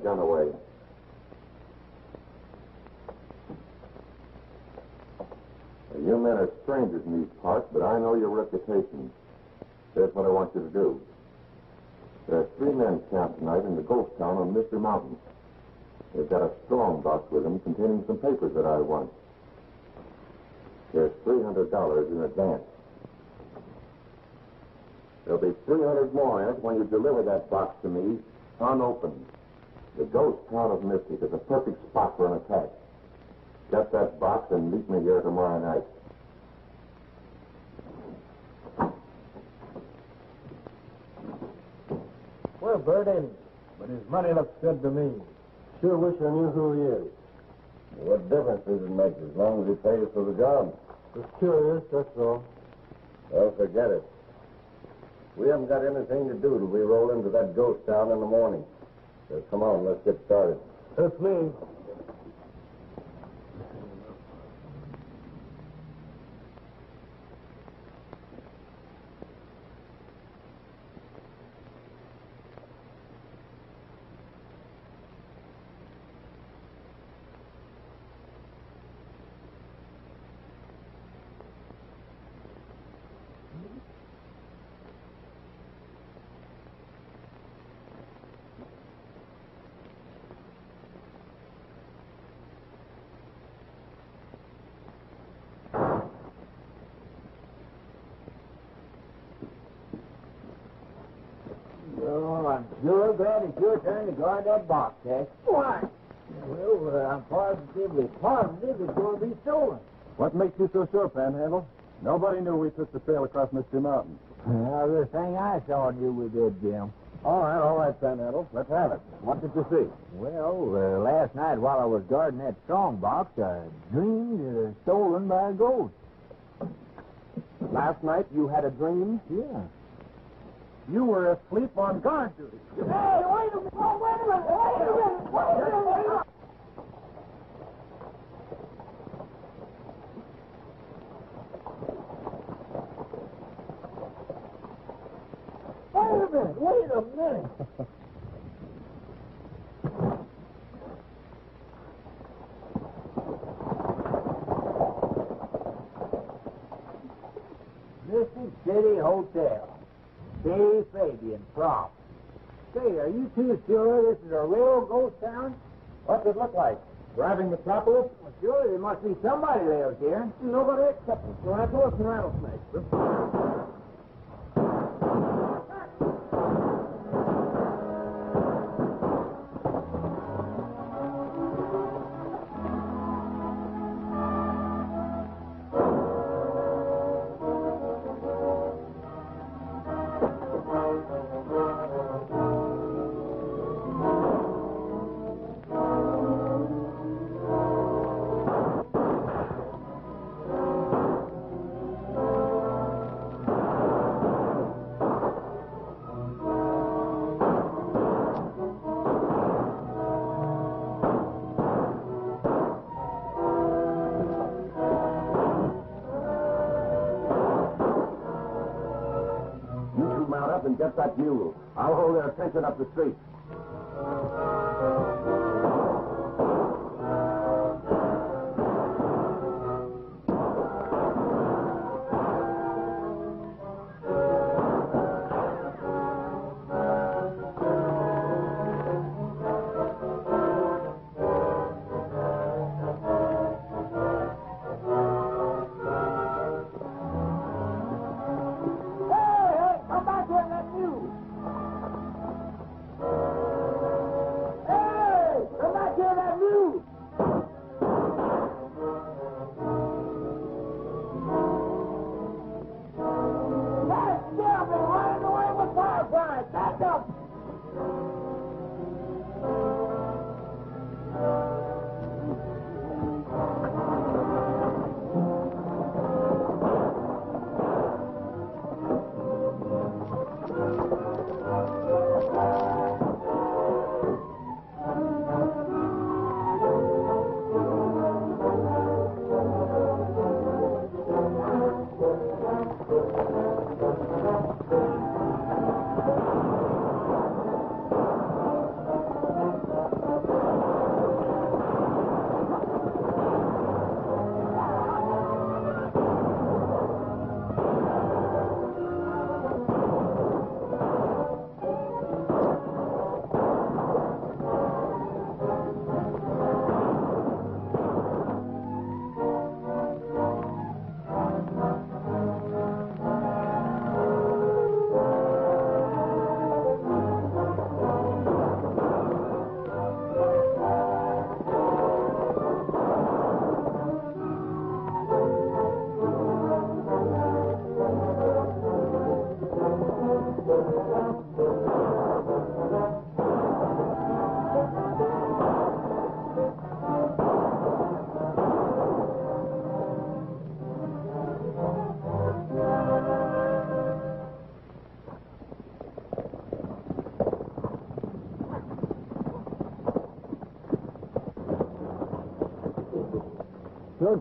gun away. You men are strangers in these parts, but I know your reputation. Here's what I want you to do. There are 3 men camped tonight in the ghost town on Mystery Mountain. They've got a strong box with them containing some papers that I want. There's $300 in advance. There'll be 300 more in it when you deliver that box to me unopened. The ghost town of Mystic is a perfect spot for an attack. Get that box and meet me here tomorrow night. Well, Bert ain't he? But his money looks good to me. Sure wish I knew who he is. What difference does it make as long as he pays for the job? Just curious, that's all. Well, forget it. We haven't got anything to do till we roll into that ghost town in the morning. So come on, let's get started. That's me. Oh, I'm sure glad it's your turn to guard that box, Tex. Why? Well, I'm positive it's going to be stolen. What makes you so sure, Panhandle? Nobody knew we took the trail across Mystery Mountain. The thing I saw knew we did, Jim. All right, Panhandle. Let's have it. What did you see? Well, last night while I was guarding that strong box, I dreamed it was stolen by a ghost. Last night you had a dream? Yeah. You were asleep on guard duty. Hey, wait a minute! Oh, wait a minute! Wait a minute! Wait a minute! Wait a minute! Mystic City Hotel. Kurt Fabian, prop. Say, are you two sure this is a real ghost town? What's it look like? Driving metropolis? Well, surely there must be somebody lives here. Nobody except us. Tarantulas and rattlesnakes. And get that mule. I'll hold their attention up the street.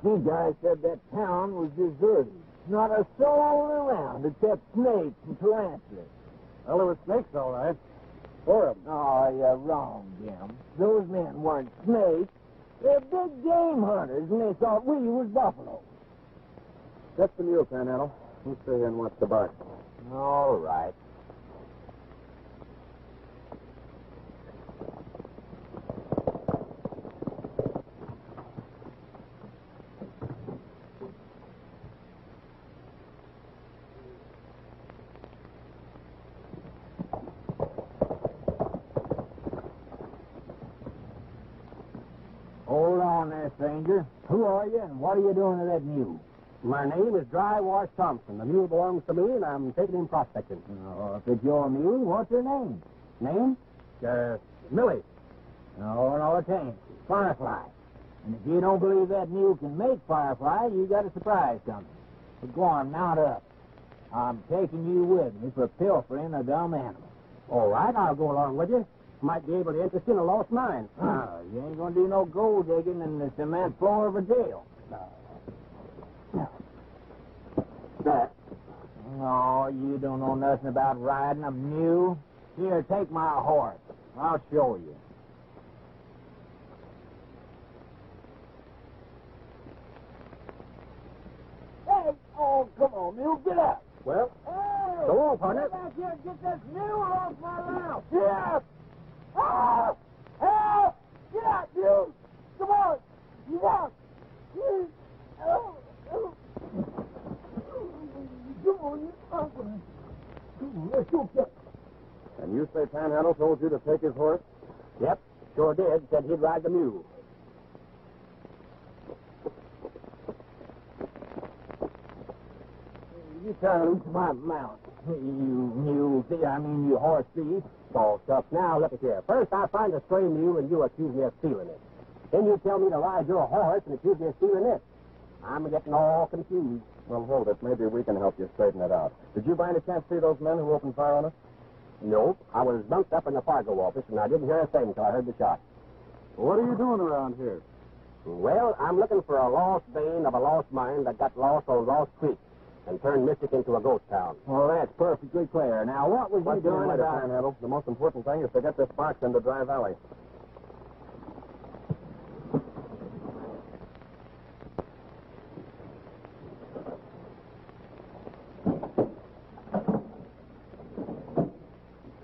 Two guys said that town was deserted. Not a soul around except snakes and tarantulas. Well, there were snakes, all right. 4 of them. Oh, you're wrong, Jim. Those men weren't snakes. They're big game hunters, and they thought we was buffalo. That's the mule, Panhandle. We'll stay here and watch the box. All right. Hold on there, stranger. Who are you, and what are you doing to that mule? My name is Dry Wash Thompson. The mule belongs to me, and I'm taking him prospecting. Oh, if it's your mule, what's your name? Name? Millie. No, it ain't. Firefly. And if you don't believe that mule can make Firefly, you got a surprise coming. But go on, mount up. I'm taking you with me for pilfering a dumb animal. All right, I'll go along with you. Might be able to interest you in a lost mine. You ain't gonna do no gold digging in the cement floor of a jail. That. No, you don't know nothing about riding a mule. Here, take my horse. I'll show you. Hey! Oh, come on, mule, get up. Well, Hey! go on, partner. Get back here and get this mule off my mouth. Yes! Help! Help! Get out, mule! Come on! Get out! Oh, oh. Come on, you uncle. Come on, let's go get. And you say Panhandle told you to take his horse? Yep, sure did. Said he'd ride the mule. You try to loose my mount. You mule thief, you horse thief. All stuff. Now, look at here. First, I find a stray mule, and you accuse me of stealing it. Then you tell me to ride your horse and accuse me of stealing it. I'm getting all confused. Well, hold it. Maybe we can help you straighten it out. Did you by any chance see those men who opened fire on us? Nope. I was bunked up in the Fargo office, and I didn't hear a thing until I heard the shot. What are you doing around here? Well, I'm looking for a lost vein of a lost mine that got lost on Lost Creek and turned Mystic into a ghost town. Well, that's perfectly clear. Now, what was you doing later, about... Panhandle? The most important thing is to get this box into Dry Valley.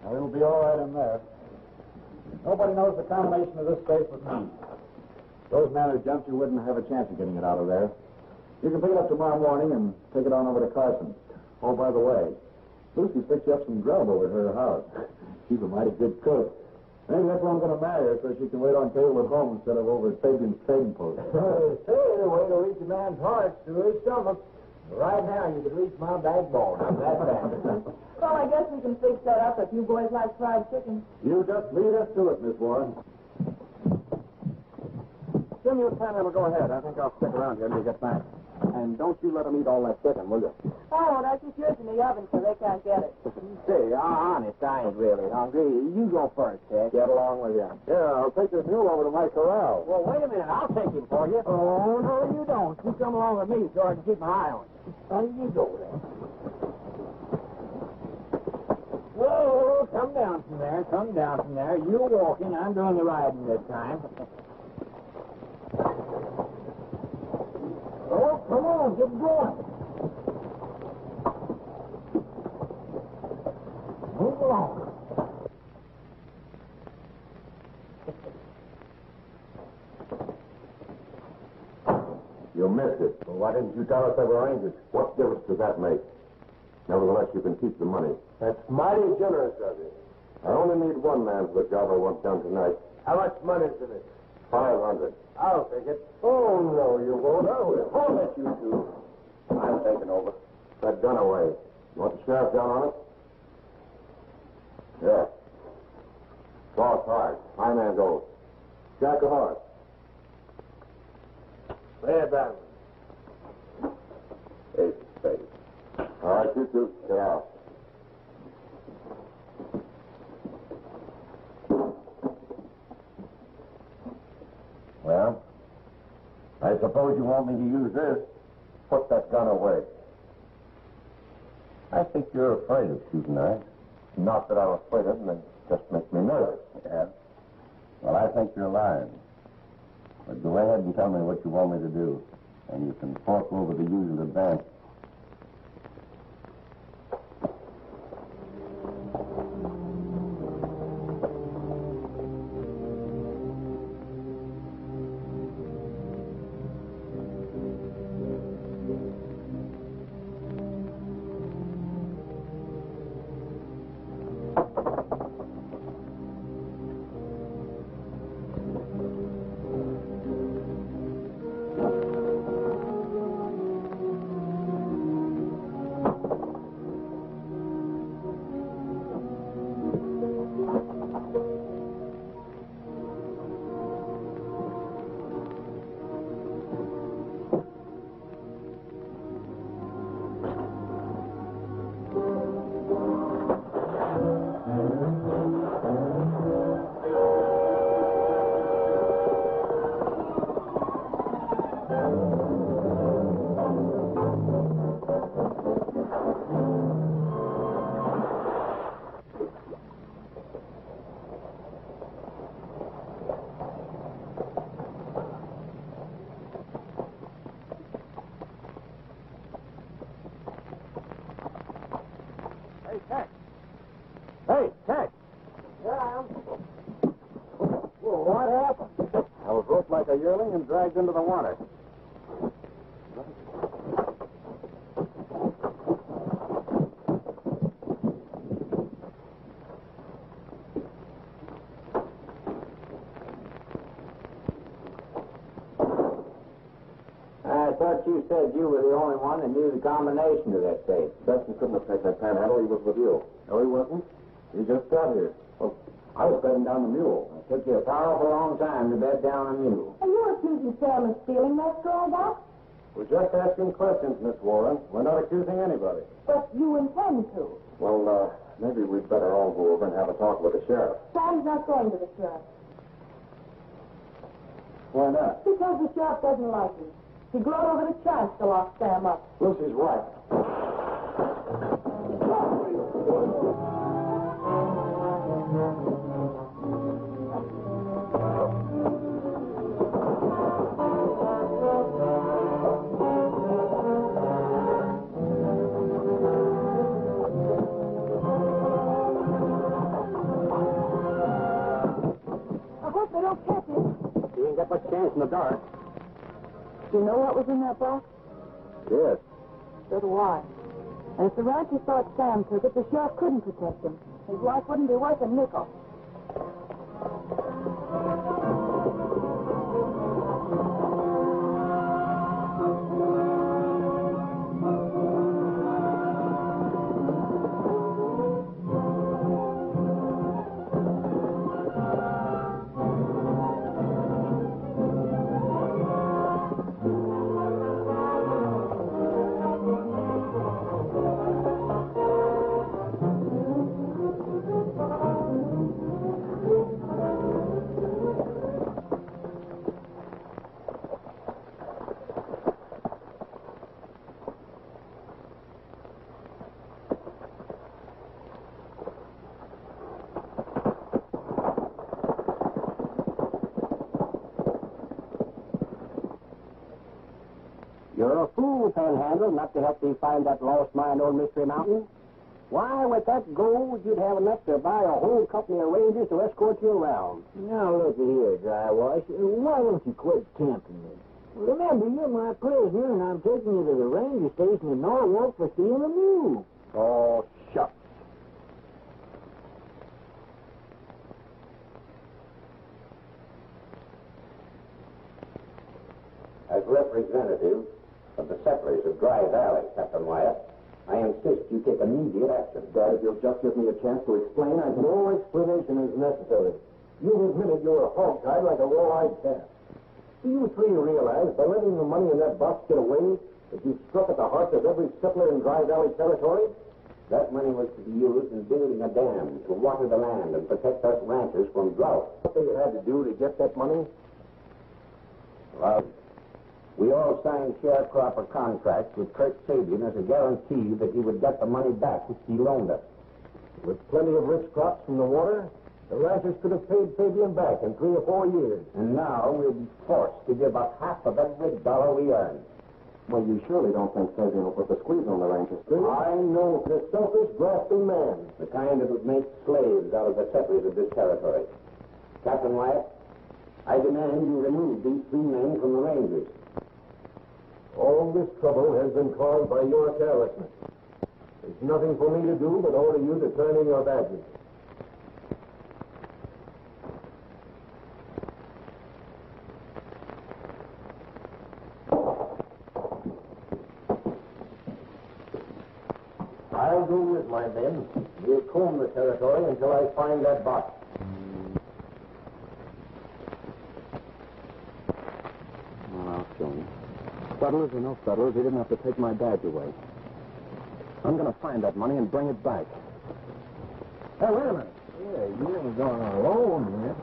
Now, it'll be all right in there. Nobody knows the combination of this safe but me. Those men who jumped you wouldn't have a chance of getting it out of there. You can pick it up tomorrow morning and take it on over to Carson. Oh, by the way, Lucy picked you up some grub over at her house. She's a mighty good cook. Maybe that's why I'm going to marry her, so she can wait on table at home instead of over at Fabian's Trading Post. Say, the way to reach a man's heart is through his stomach. Right now, you can reach my backbone. I'm that bad. Well, I guess we can fix that up if you boys like fried chicken. You just lead us to it, Miss Warren. Jim, you and Panhandle go ahead. I think I'll stick around here until you get back. And don't you let them eat all that chicken, will you? Oh, that's just yours in the oven so they can't get it. Say, honest, I ain't really hungry. You go first, Tex. Get along with you. Yeah, I'll take this mule over to my corral. Well, wait a minute. I'll take him for you. Oh, no, you don't. You come along with me so I can keep my eye on you. Now, you go there. Whoa, come down from there. Come down from there. You're walking. I'm doing the riding this time. Oh, come on. Get going. Move along. You missed it. Well, why didn't you tell us they were Rangers? What difference does that make? Nevertheless, you can keep the money. That's mighty generous of you. I only need one man for the job I want done tonight. How much money's in it? 500. I'll take it. Oh, no, you won't. I will. I'll let you two. I'm taking over. That gun away. You want the sheriff down on it? Yeah. Boss hard. My man goes. Jack a horse. Lay it down. Hey, steady. All right, you two, stay out. Well, I suppose suppose you want me to use this. Put that gun away. I think you're afraid of shooting knives. Not that I'm afraid of them. It just makes me nervous. Yeah? Well, I think you're lying. But go ahead and tell me what you want me to do. And you can fork over the usual advance. Hey, Tex! Yeah. Well, what happened? I was roped like a yearling and dragged into the water. I thought you said you were the only one that knew the combination to that safe. Benson couldn't have taken that panhandle. He was with you. No, he wasn't. He just got here. Well, I was bedding down the mule. It took you a powerful long time to bed down a mule. Are you accusing Sam of stealing that straw box? We're just asking questions, Miss Warren. We're not accusing anybody. But you intend to. Well, maybe we'd better all go over and have a talk with the sheriff. Sam's not going to the sheriff. Why not? Because the sheriff doesn't like him. He glowed over the chance to lock Sam up. Lucy's right. I hope they don't catch him. He ain't got much chance in the dark. Do you know what was in that box? Yes. So do I. And if the rancher thought Sam took it, the sheriff couldn't protect him. His life wouldn't be worth a nickel. You're a fool, Panhandle, not to help me find that lost mine on Mystery Mountain. Why, with that gold, you'd have enough to buy a whole company of rangers to escort you around. Now, looky here, Dry Wash. Why don't you quit tempting me? Remember, you're my prisoner, and I'm taking you to the ranger station in Norwalk for stealing a mule. Oh, shucks. As representative of the settlers of Dry Valley, Captain Wyatt, I insist you take immediate action. Dad, if you'll just give me a chance to explain, no explanation is necessary. You've admitted you're a hog-tied like a raw-eyed calf. Do you three realize by letting the money in that box get away that you've struck at the heart of every settler in Dry Valley territory? That money was to be used in building a dam to water the land and protect us ranchers from drought. What they had to do to get that money? Well, We all signed sharecropper contracts with Kurt Fabian as a guarantee that he would get the money back which he loaned us. With plenty of rich crops from the water, the ranchers could have paid Fabian back in 3 or 4 years. And now we'll be forced to give up half of every dollar we earn. Well, you surely don't think Fabian will put the squeeze on the ranchers, do you? I know the selfish, grasping man. The kind that would make slaves out of the settlers of this territory. Captain Wyatt, I demand you remove these 3 men from the Rangers. All this trouble has been caused by your carelessness. There's nothing for me to do but order you to turn in your badges. I'll go with my men. We'll comb the territory until I find that box. Oh, Johnny. Settlers or no settlers, he didn't have to take my badge away. I'm going to find that money and bring it back. Hey, wait a minute. Yeah, you ain't going alone, man.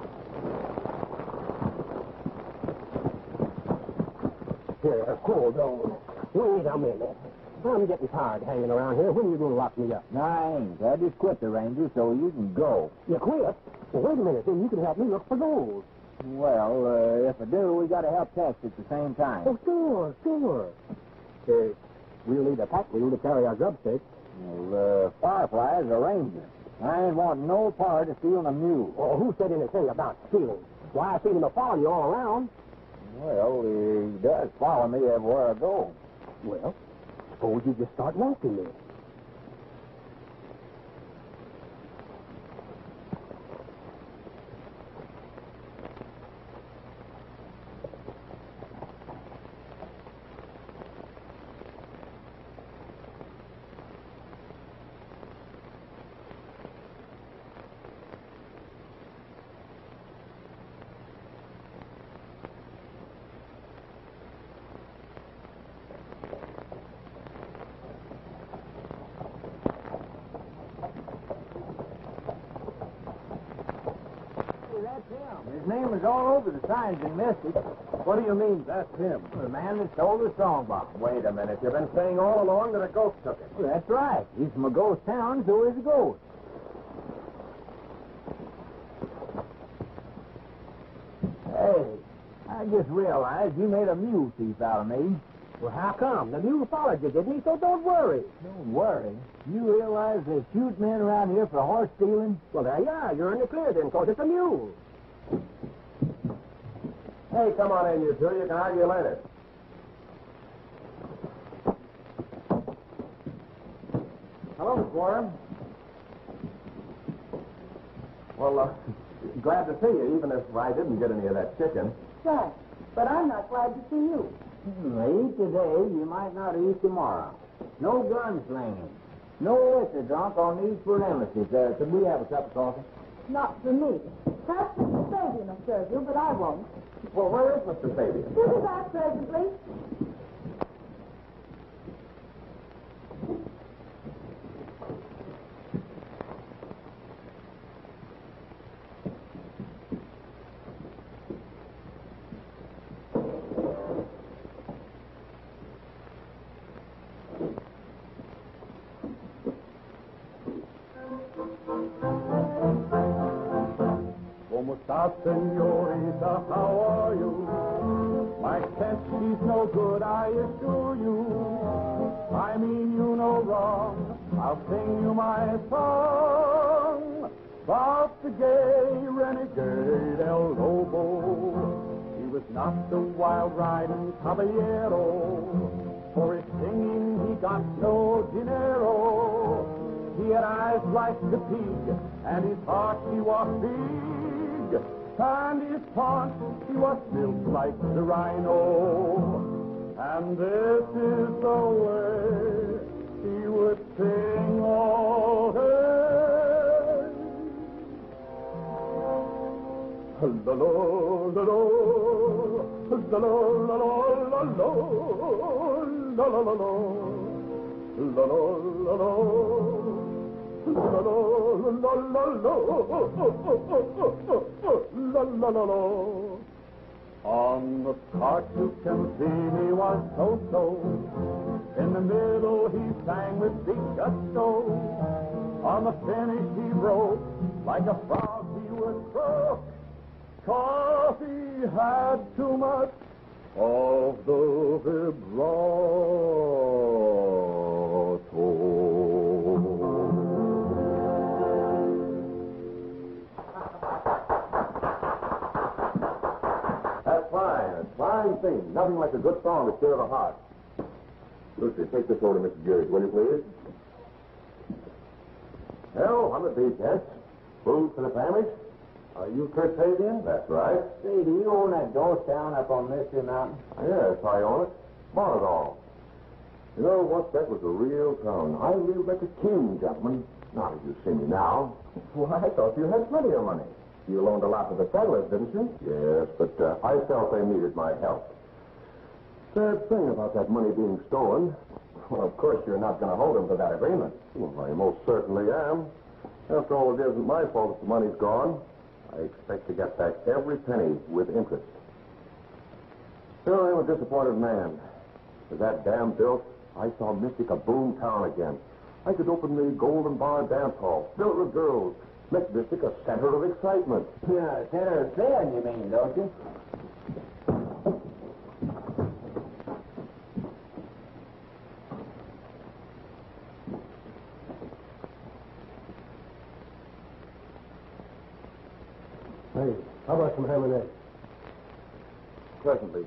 Here, cool, don't. Wait a minute. I'm getting tired hanging around here. When are you going to lock me up? No, I ain't. I just quit the Rangers so you can go. You quit? Well, wait a minute. Then you can help me look for gold. Well, if I do, we got to help Tex at the same time. Oh, sure. We'll need a pack wheel to carry our grub stakes. Well, Firefly's a ranger. I ain't wanting no part of stealing a mule. Oh, who said anything about stealing? Why, I've seen him follow you all around. Well, he does follow me everywhere I go. Well, suppose you just start walking then. His name is all over the signs in Mystic. What do you mean, that's him? The man that stole the strongbox. Wait a minute. You've been saying all along that a ghost took it. Well, that's right. He's from a ghost town, so is a ghost. Hey, I just realized you made a mule thief out of me. Well, how come? The mule followed you, didn't he? So don't worry. Don't worry. You realize they shoot men around here for horse stealing? Well, there you are. You're in the clear then, because it's a mule. Hey, come on in, you two. You can argue later. Hello, Miss Warren. Well, glad to see you, even if I didn't get any of that chicken. Right. But I'm not glad to see you. Eat today, you might not eat tomorrow. No gunslinging. No liquor drunk on these premises. Could we have a cup of coffee? Not for me. Perhaps Mr. Fabian will serve you, but I won't. Well, where is Mr. Fabian? He'll be back presently. ¿Cómo estás, señorita? How are you? My scent, she's no good, I assure you. I mean you no wrong. I'll sing you my song about the gay renegade El Lobo. He was not the wild riding caballero. For his singing he got no dinero. He had eyes like the pig, and his heart he was big, and his paunch he was built like the rhino. And this is the way he would sing all day. La la la la, la la la la la, la la la la, la la la la. La la la la la la la la la la. On the start you can see he was so-so. In the middle he sang with deep gusto. On the finish he broke like a frog he would croak. 'Cause he had too much of the vibrato. That's fine. A fine thing. Nothing like a good song to stir the heart. Lucy, take this over to Mr. Geary, will you please? Hello, I'm the Beachhead. Food for the family? Are you Kurt Fabian? That's right. Say, do you own that ghost town up on Mystery Mountain? Yes, I own it. Bought it all. You know what? That was a real town. I lived like a king, gentlemen. Not as you see me now. Well, I thought you had plenty of money. You loaned a lot to the settlers, didn't you? Yes, but I felt they needed my help. Sad thing about that money being stolen. Well, of course, you're not going to hold him to that agreement. Well, I most certainly am. After all, it isn't my fault if the money's gone. I expect to get back every penny with interest. Still, I'm a disappointed man. With that dam built, I saw Mystic a boom town again. I could open the Golden Bar dance hall, fill it with girls, make Mystic a center of excitement. Yeah, center of sin, you mean, don't you? Hey, how about some ham and eggs? Presently.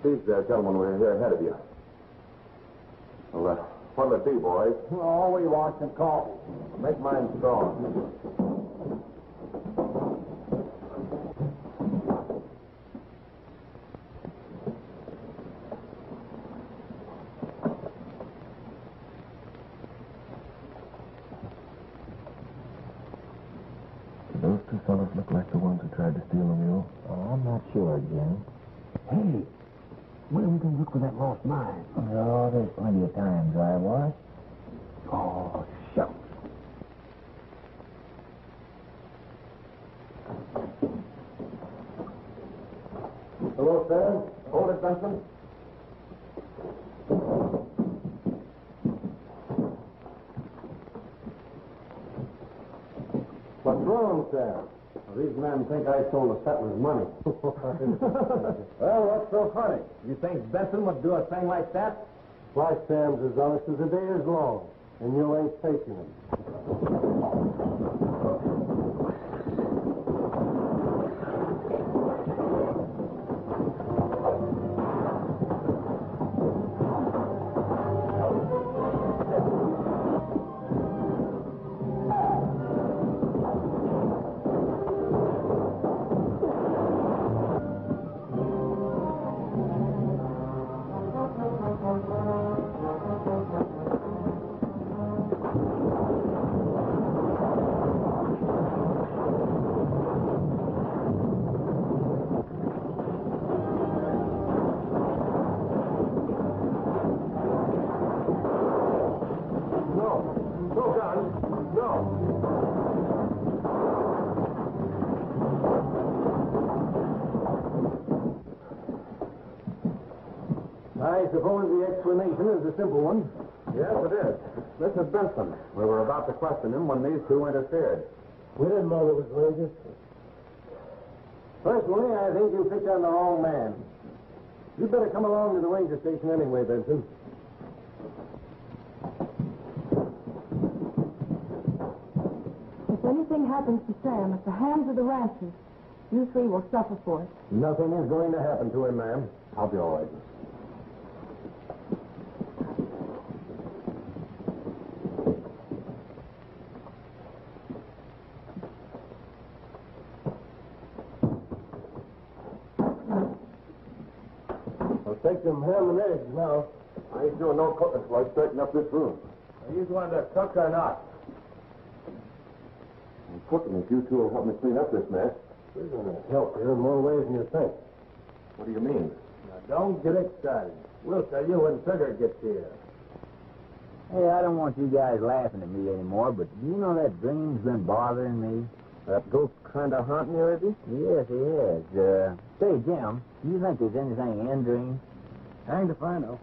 These gentlemen were here ahead of you. Well, what'll it be, boys? Oh, we want some coffee. Make mine strong. Those two fellows look like the ones who tried to steal the mule. Oh, I'm not sure, Jim. Hey, when are we going to look for that lost mine? Oh, there's plenty of time, Dry Wash. Oh, shucks. Hello, Sam. Hold it, Benson. What's wrong, Sam? These men think I stole the settlers' money. Well, what's so funny? You think Benson would do a thing like that? Why, Sam's as honest as the day is long, and you ain't facing him. I suppose the explanation is a simple one. Yes, it is. This is Benson. We were about to question him when these two interfered. We didn't know it was Rangers. Personally, I think you picked on the wrong man. You'd better come along to the ranger station anyway, Benson. If anything happens to Sam at the hands of the ranchers, you three will suffer for it. Nothing is going to happen to him, ma'am. I'll be all right. I'll take them ham and eggs now. I ain't doing no cooking till I straighten up this room. Are you going to cook or not? I'm cooking if you two will help me clean up this mess. We're going to help you in more ways than you think. What do you mean? Now, don't get excited. We'll tell you when Sugar gets here. Hey, I don't want you guys laughing at me anymore, but do you know that dream's been bothering me? That ghost kind of haunting you, is he? Yes, he is. Say, Jim, you think there's anything in dreams? Hanged if I know.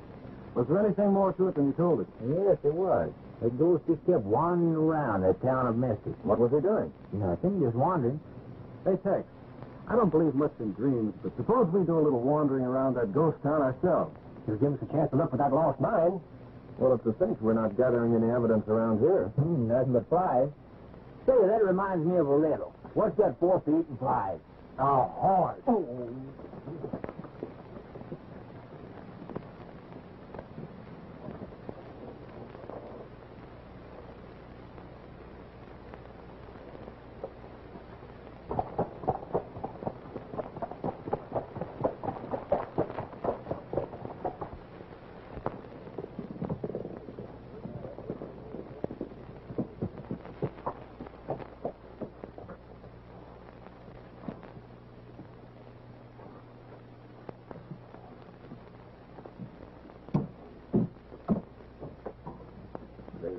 Was there anything more to it than you told us? Yes, there was. The ghost just kept wandering around that town of Mystic. What was he doing? Nothing, just wandering. Hey, Tex, I don't believe much in dreams, but suppose we do a little wandering around that ghost town ourselves. It'll give us a chance to look for that lost mine. Well, it's a cinch we're not gathering any evidence around here. Nothing but flies. Say, that reminds me of a riddle. What's that 4 feet and flies? A horse.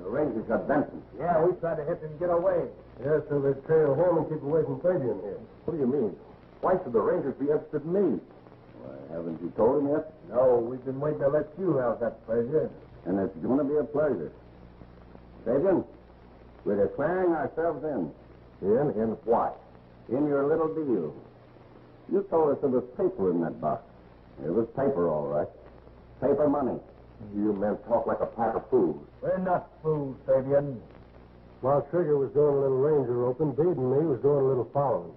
Rangers got Benson. Yeah, we tried to hit him and get away. Yeah, so they trail home and keep away from Fabian here. What do you mean? Why should the Rangers be interested in me? Why, haven't you told him yet? No, we've been waiting to let you have that pleasure. And it's going to be a pleasure. Fabian, we're declaring ourselves in. In what? In your little deal. You told us there was paper in that box. It was paper, all right. Paper money. You men talk like a pack of fools. We're not fools, Fabian. While Trigger was doing a little ranger roping, Bede and me was doing a little following.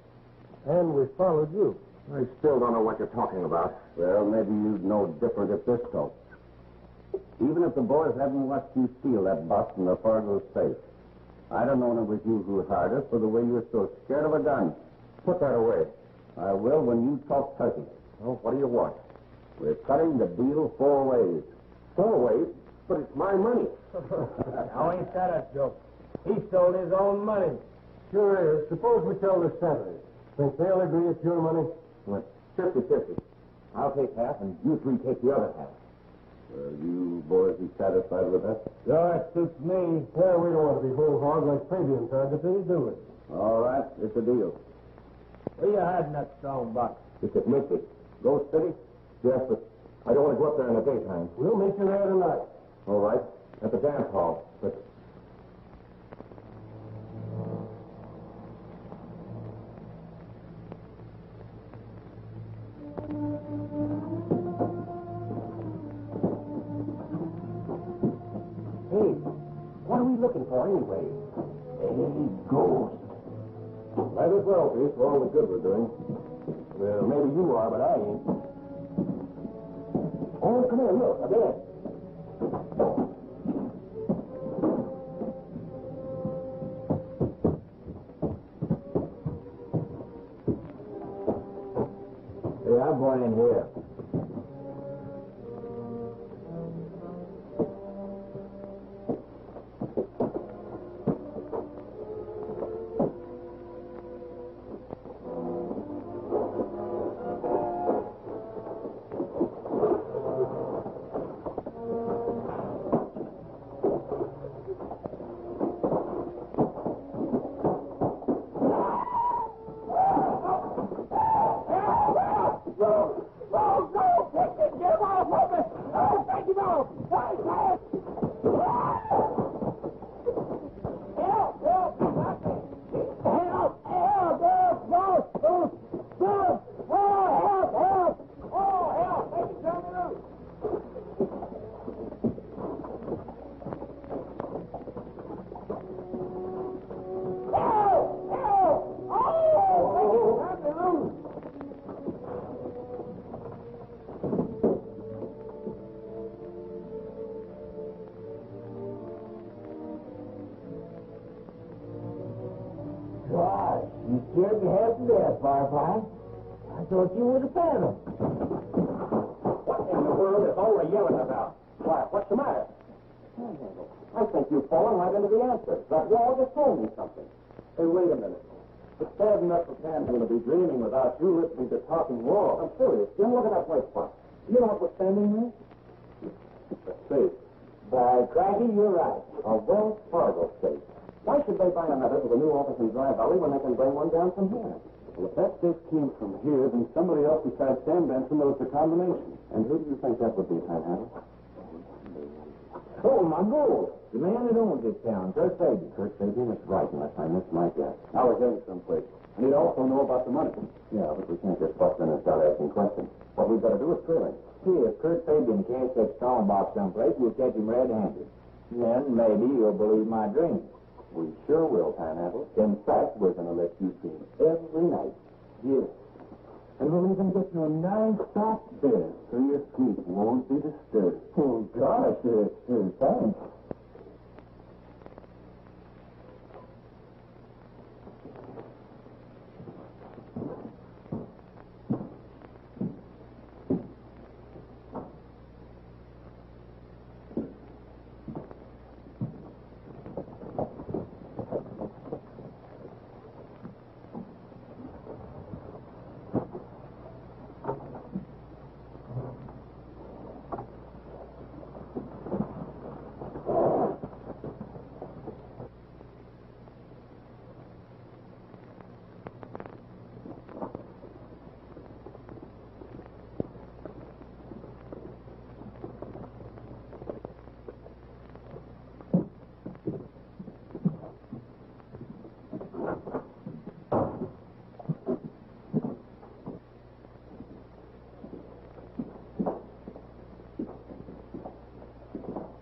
And we followed you. I still don't know what you're talking about. Well, maybe you'd know different if this told. Even if the boys hadn't watched you steal that box from the Fargo safe, I'd have known it was you who hired us for the way you were so scared of a gun. Put that away. I will when you talk turkey. Oh, what do you want? We're cutting the deal 4 ways. 4 ways? But it's my money. Now, ain't that a joke? He stole his own money. Sure is. Suppose we tell the senators. Think they'll agree it's your money? What? 50-50. I'll take half, and you 3 take the other half. Will you boys be satisfied with that? Sure, it suits me. Yeah, we don't want to be whole hog like Fabian tried to be, do we? All right, it's a deal. Where you hiding that strong box? It's at Mystic. Ghost City? Yes, but I don't want to go up there in the daytime. We'll meet you there tonight. All right. At the dance hall. But Hey, what are we looking for anyway? A ghost. might as well be for all the good we're doing. Well, maybe you are, but I ain't. Oh, come here, look, a bed. Hey, I'm going in here. Gosh, you scared me half to death, Firefly. I thought you were the phantom. What in the world is all the yelling about? Why, what's the matter? Panhandle, I think you've fallen right into the answer. That wall just told me something. Hey, wait a minute. It's bad enough for Panhandle to be dreaming without you listening to talking wall. I'm serious. Jim, look at that white spot. You know what was standing there? The safe. By cracky, you're right. A Wells Fargo safe. Why should they buy a letter to the new office in Dry Valley when they can bring one down from here? Well, if that stick came from here, then somebody else besides Sam Benson knows the combination. And who do you think that would be, Panhandle? Oh, my gold. The man that owns this town, Kurt Fabian. Kurt Fabian is right, unless I missed my guess. I was heading someplace. And he'd also know about the money. Yeah, but we can't just bust in and start asking questions. What we've got to do is trail him. See, if Kurt Fabian can't take Strongbox someplace, we'll catch him red-handed. Then maybe you'll believe my dreams. We sure will, Panhandle. In fact, we're going to let you dream every night. Yes. And we'll even get you a nice soft bed so your sleep won't be disturbed. Oh, gosh, thanks.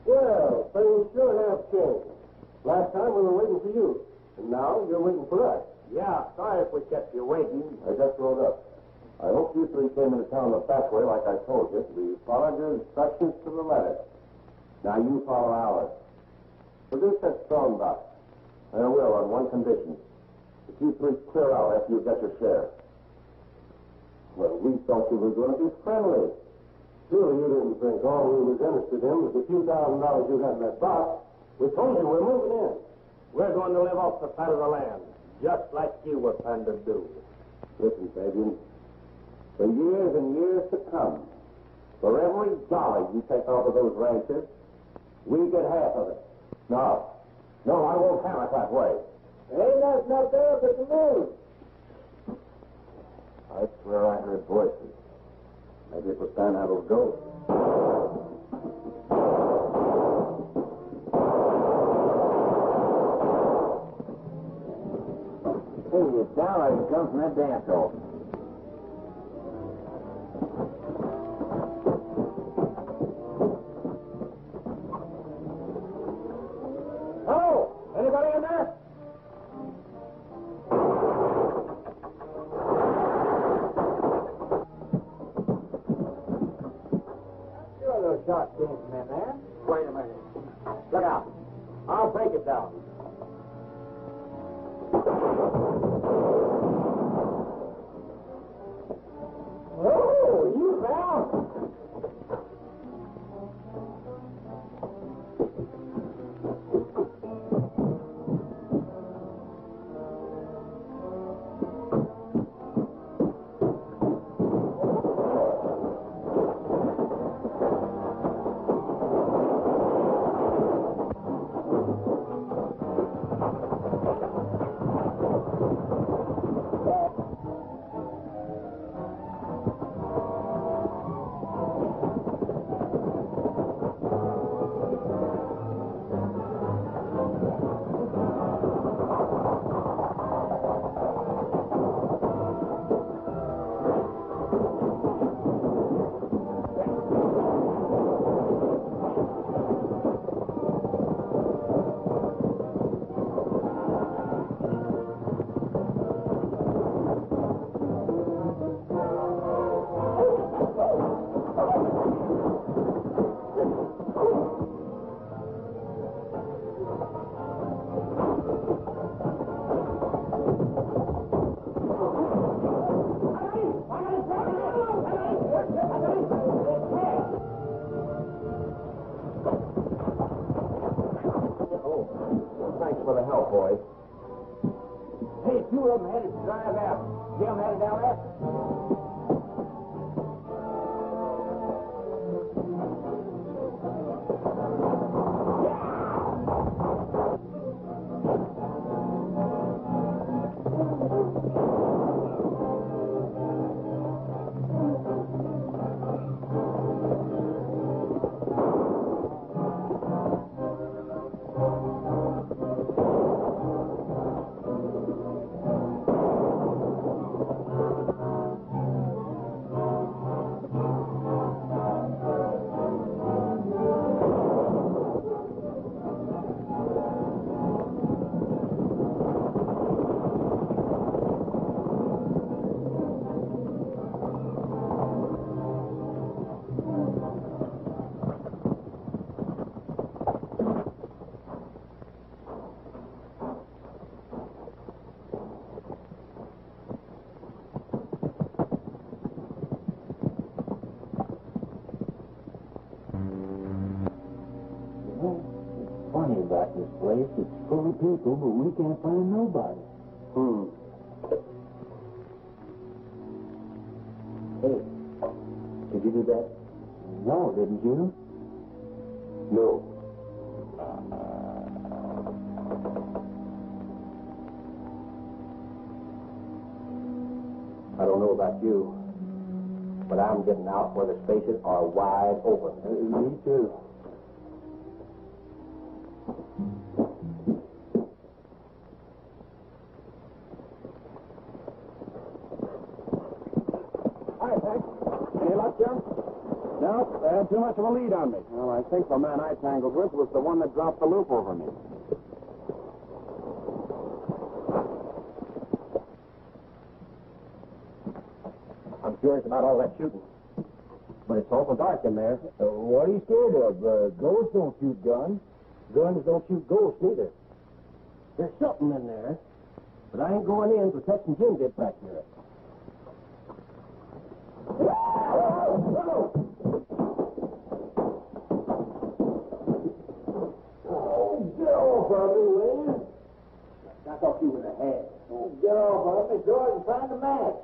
Well, things sure have changed. Last time we were waiting for you, and now you're waiting for us. Yeah, sorry if we kept you waiting. I just rode up. I hope you three came into town the back way like I told you. We followed your instructions to the letter. Now you follow ours. Produce that strong box. I will on one condition. If you three clear out after you get your share. Well, we thought you were going to be friendly. Surely you didn't think all we was interested in was the few $1,000 you had in that box. We told you we're moving in. We're going to live off the fat of the land, just like you were planned to do. Listen, Fabian, for years and years to come, for every dollar you take off of those ranches, we get half of it. No, I won't have it that way. Ain't nothing up there but the moon. I swear I heard voices. Maybe it was Panhandle's ghost. Hey, it sounds like it comes from that dance hall. Hello? Anybody in there? Shot came from in there. Wait a minute. Look out. I'll break it down. Oh, you found. Thanks for the help, boys. Hey, two of them headed to drive out. See them headed down there? funny about this place. It's full of people, but we can't find nobody. Hey, did you do that? No, didn't you? No. I don't know about you, but I'm getting out where the spaces are wide open. Me too. Hi, Tex. Any luck, Jim? No, they had too much of a lead on me. Well, I think the man I tangled with was the one that dropped the loop over me. I'm curious about all that shooting. But it's awful dark in there. What are you scared of? Ghosts don't shoot guns. Guns don't shoot ghosts neither. There's something in there. But I ain't going in till Tex and Jim get back here. Oh, get off of me, will you? I thought you were the head. Oh, get off of me, George, and find a match.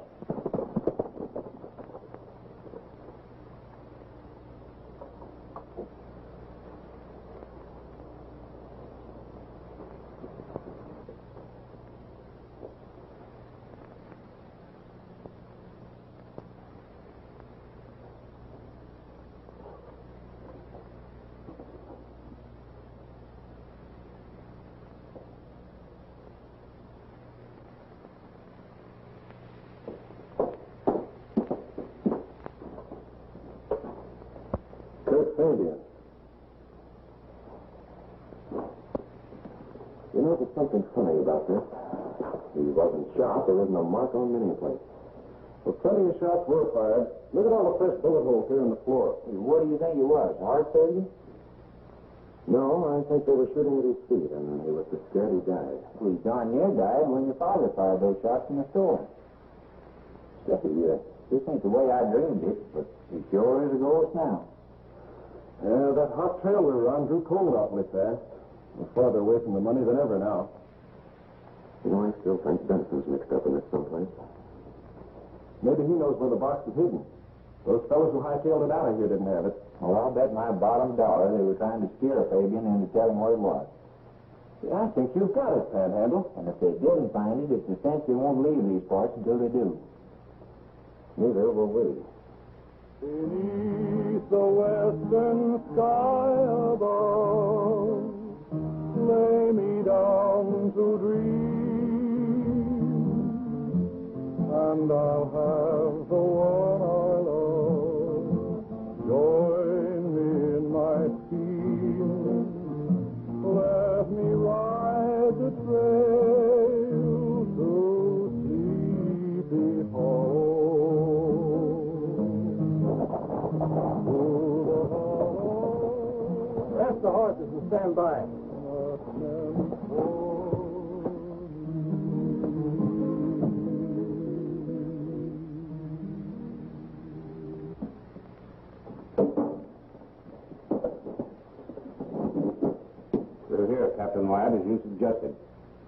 Kurt Fabian. You know, there's something funny about this. He wasn't shot. There isn't a mark on him anyplace. Well, plenty of shots were fired. Look at all the fresh bullet holes here on the floor. What do you think it was? Heart failure? No, I think they were shooting at his feet, and he was so scared he died. Well, he darn near died when your father fired those shots in the store. Say, This ain't the way I dreamed it, but he sure is a ghost now. Yeah, that hot trail we were on drew cold awfully fast. We're farther away from the money than ever now. You know, I still think Benson's mixed up in this someplace. Maybe he knows where the box is hidden. Those fellows who hightailed it out of here didn't have it. Well, I'll bet my bottom dollar they were trying to scare Fabian into telling where it was. Yeah, I think you've got it, Panhandle. And if they didn't find it, it's a cinch they won't leave these parts until they do. Neither will we. Beneath the western sky above, lay me down to dream, and I'll have the one I love join me in my scheme. Let me ride the trail to Sleepy Hollow. Rest the horses and stand by. We're here, Captain Wyatt, as you suggested.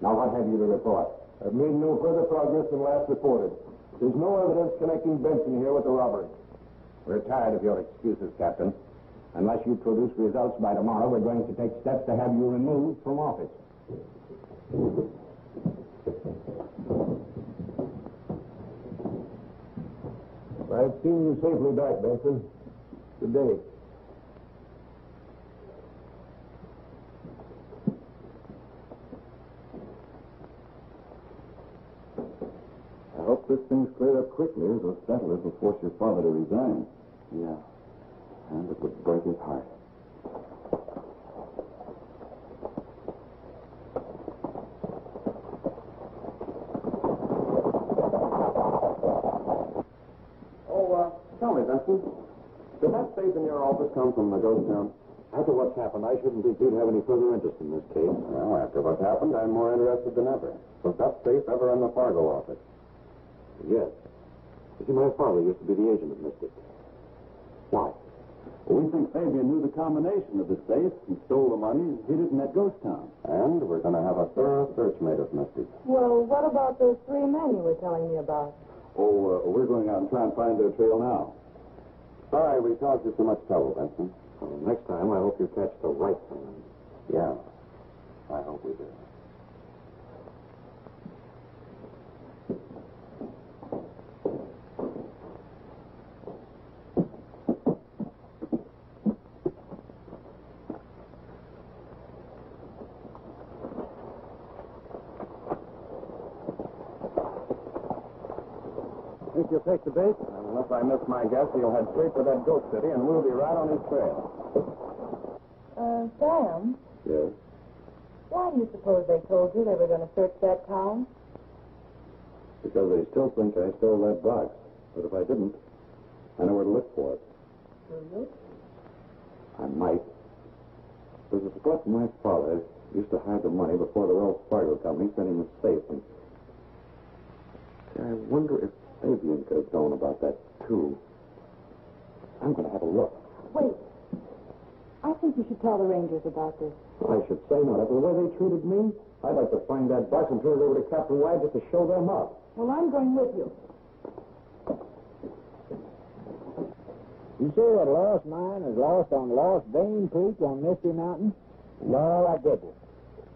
Now, what have you to report? I've made no further progress than last reported. There's no evidence connecting Benson here with the robbery. We're tired of your excuses, Captain. Unless you produce results by tomorrow, we're going to take steps to have you removed from office. I've seen you safely back, Benson. Good day. I hope this thing's cleared up quickly, as those settlers will force your father to resign. Yeah. And it would break his heart. Tell me, Benson, did that safe in your office come from the ghost town? After what's happened, I shouldn't think you'd have any further interest in this case. Well, after what's happened, I'm more interested than ever. Was that safe ever in the Fargo office? Yes. You see, my father used to be the agent of Mystic. Why? We think Fabian knew the combination of the safe and stole the money and hid it in that ghost town. And we're going to have a thorough search made of Misty. Well, what about those 3 men you were telling me about? Oh, we're going out and try and find their trail now. Sorry we caused you so much trouble, Benson. Well, next time, I hope you catch the right man. Yeah, I hope we do. Think you'll take the bait? Unless I miss my guess, he'll head straight for that ghost city, and we'll be right on his trail. Sam, Yes? why do you suppose they told you they were going to search that town? Because they still think I stole that box. But if I didn't, I know where to look for it. Do you? I might. There's a spot my father used to hide the money before the Wells Fargo company sent him a safe. And I wonder if Fabian could have known about that, too. I'm going to have a look. Wait. I think you should tell the Rangers about this. I should say not. After the way they treated me, I'd like to find that box and turn it over to Captain Wyatt just to show them up. Well, I'm going with you. You say that lost mine is lost on Lost Vein Creek on Mystery Mountain? No, I didn't.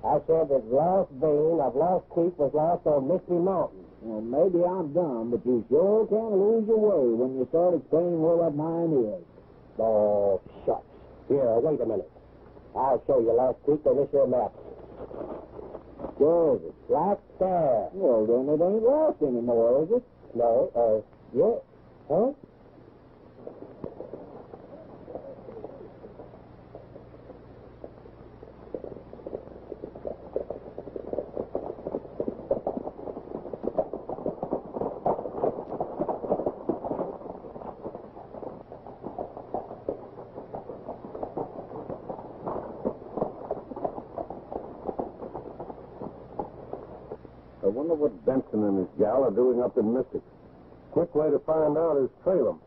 I said that Lost Vein of Lost Creek was lost on Mystery Mountain. Well, maybe I'm dumb, but you sure can lose your way when you start explaining where that mine is. Oh, shucks. Here, wait a minute. I'll show you Lost Creek on this here map. Where is it? Right there. Well, then it ain't lost anymore, is it? No, yeah. Huh? I wonder what Benson and his gal are doing up in Mystic. Quick way to find out is trail them.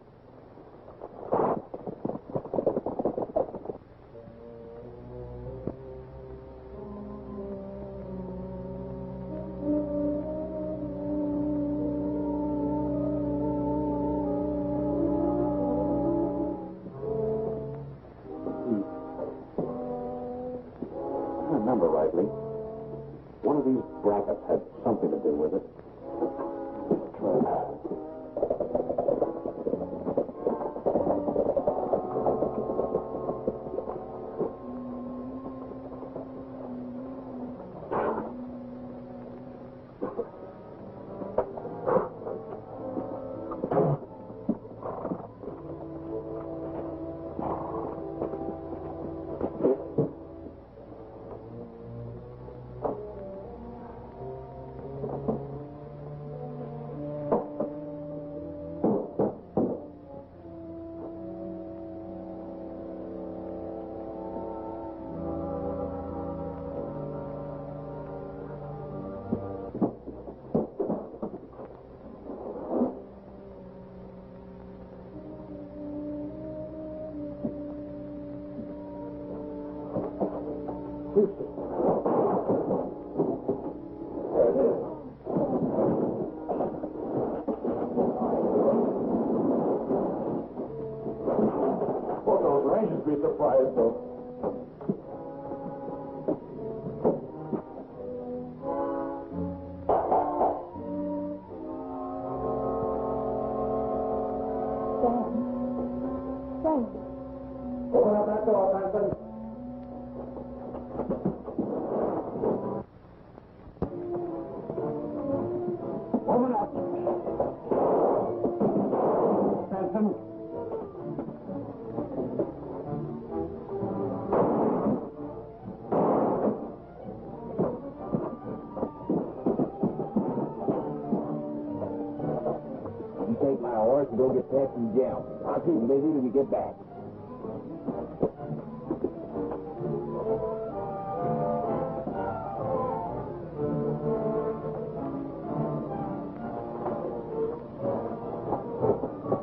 If I remember rightly, one of these brackets had something to do with it. Well, those Rangers be surprised, though. Sam. Open up that door, Benson. Open up. Benson. You take my horse and go get Tex and Jim. I'll keep him busy till we get back.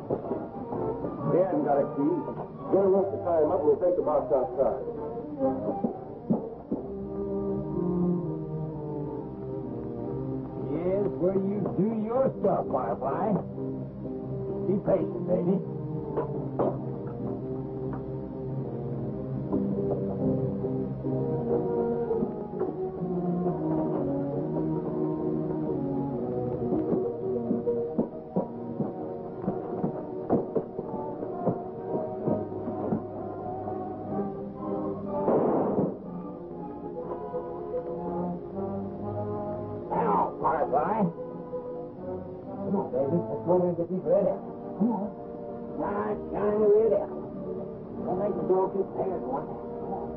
He hadn't got a key. Get a look. We'll take the box outside. Yes, where you do your stuff, Firefly. Be patient, baby. Get these red apples. Come on. Nice, shiny red apples. Don't make the dog too tired one. Come on.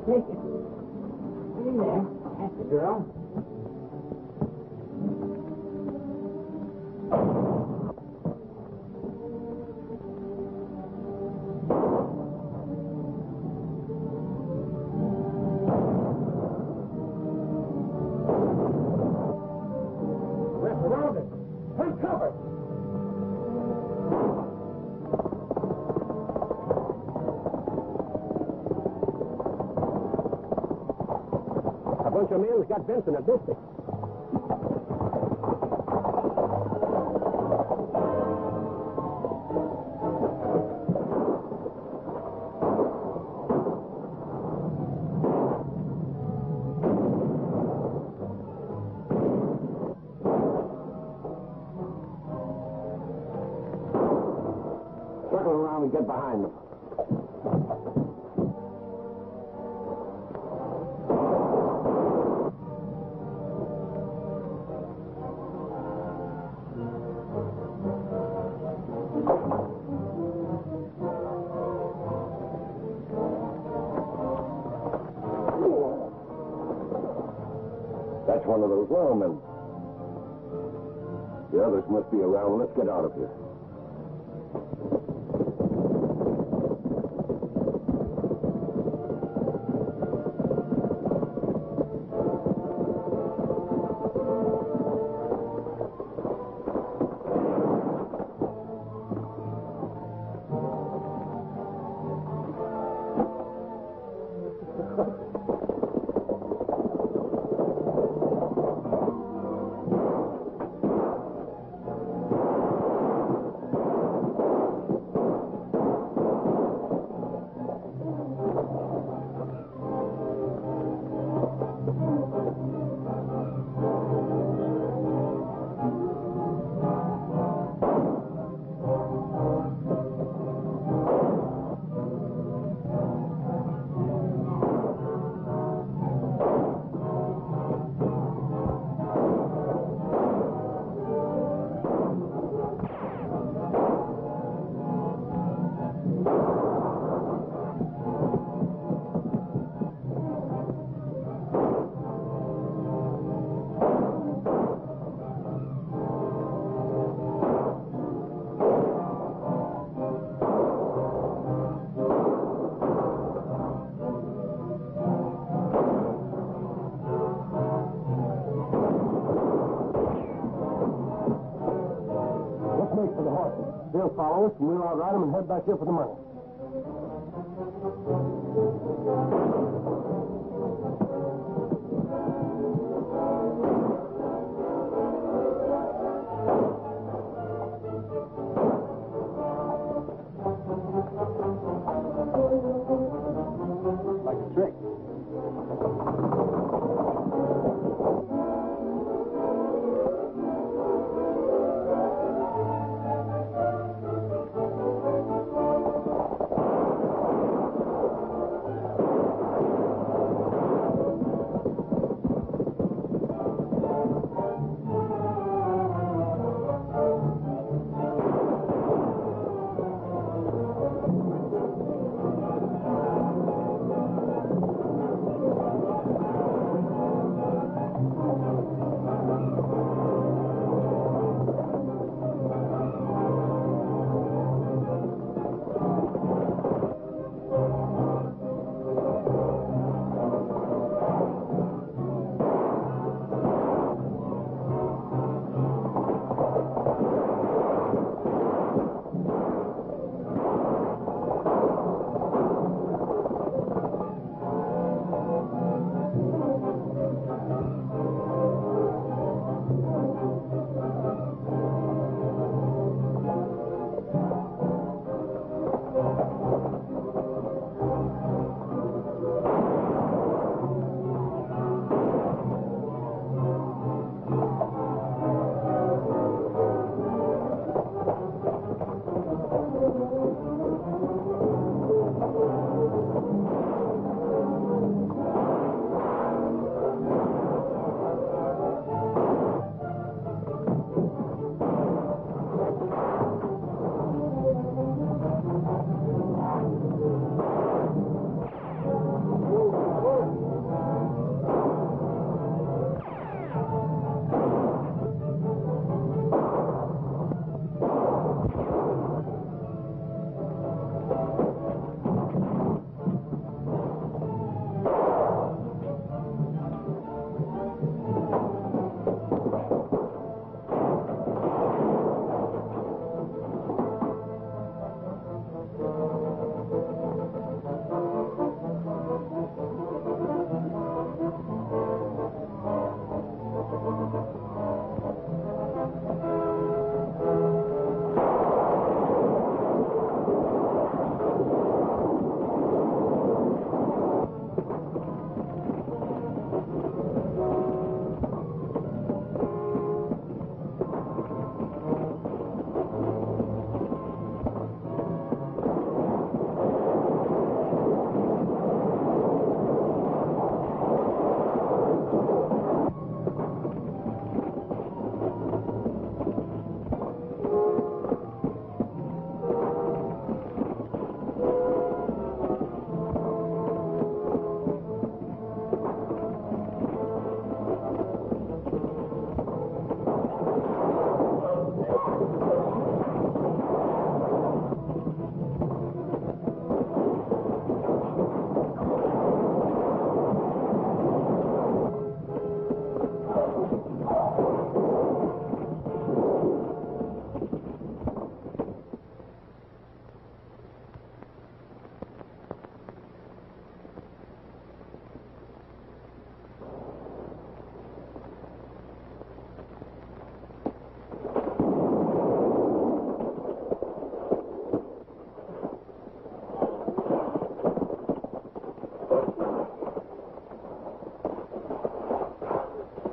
Take it. Get in there. That's the girl. We're surrounded. Take cover. A bunch of men's got Benson at distance. Circle around and get behind them. That's one of those lawmen. The others must be around. Let's get out of here. They'll follow us, and we'll outride them and head back here for the money. Like a trick.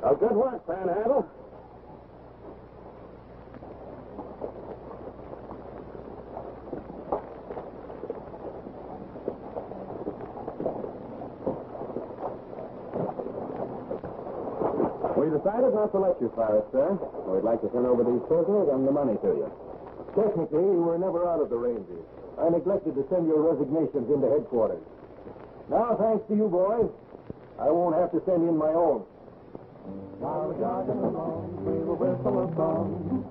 Well, good work, Panhandle. We decided not to let you fire us, sir. We'd like to turn over these prisoners and the money to you. Technically, you were never out of the Rangers. I neglected to send your resignations into headquarters. Now, thanks to you boys, I won't have to send in my own. While we're jogging along, we will whistle a song.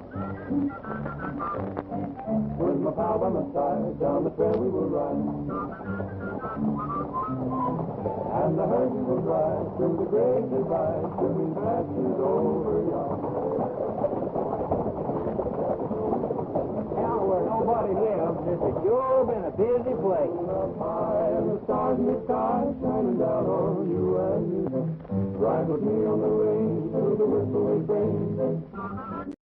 With my pal by my side, down the trail we will ride. And the herd we will drive through the great divide, swimming passes over yonder. Now where nobody lives, this has sure been a busy place. Up high and the stars in the sky shining down on you and me. Ride with me on the range till the whistle is bring.